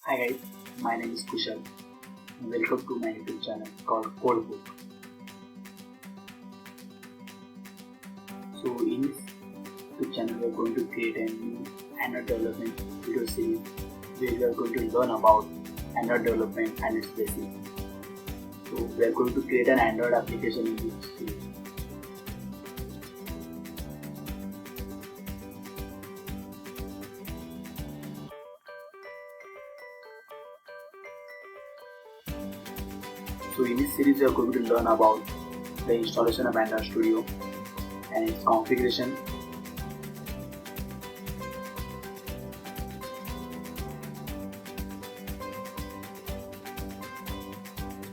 Hi guys, my name is Kushal and welcome to my YouTube channel called Codebook. So in this YouTube channel we are going to create a new Android development video series where we are going to learn about Android development and its basics. So we are going to create an Android application in this series. So in this series we are going to learn about the installation of Android Studio and its configuration,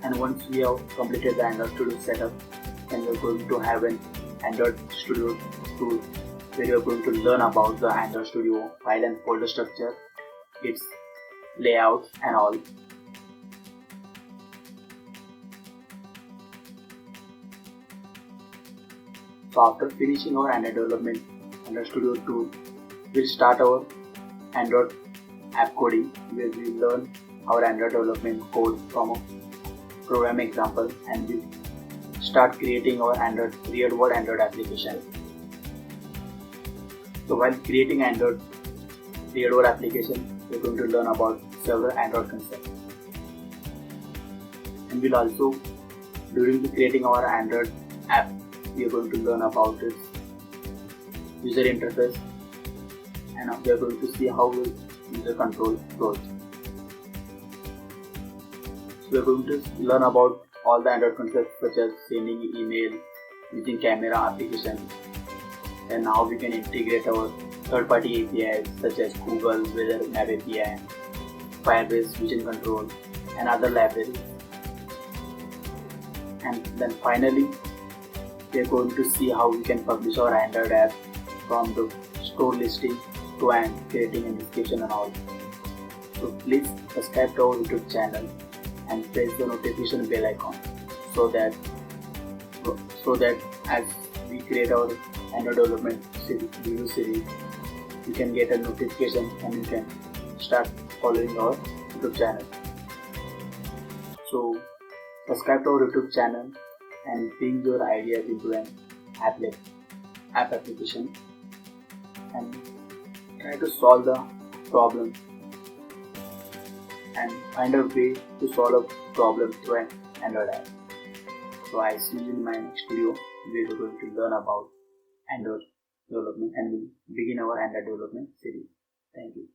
and once we have completed the Android Studio setup, then we are going to have an Android Studio tool where we are going to learn about the Android Studio file and folder structure, its layouts and all. So after finishing our Android development, Android Studio tool, we'll start our Android app coding where we learn our Android development code from a program example and we'll start creating our real-world Android application. So while creating Android real-world application, we're going to learn about several Android concepts. And we'll also, during creating our Android app, we are going to learn about its user interface and we are going to see how user control goes. So we are going to learn about all the Android concepts such as sending email, using camera application, and how we can integrate our third-party APIs such as Google Weather Map API, Firebase Vision Control, and other libraries. And then finally, we are going to see how we can publish our Android app from the store listing to and creating a description and all. So please subscribe to our YouTube channel and press the notification bell icon so that as we create our Android development video series, you can get a notification and you can start following our YouTube channel. So subscribe to our YouTube channel and bring your ideas into an app application and try to solve the problem and find a way to solve a problem through an Android app. So I see you in my next video where we're going to learn about Android development and we'll begin our Android development series. Thank you.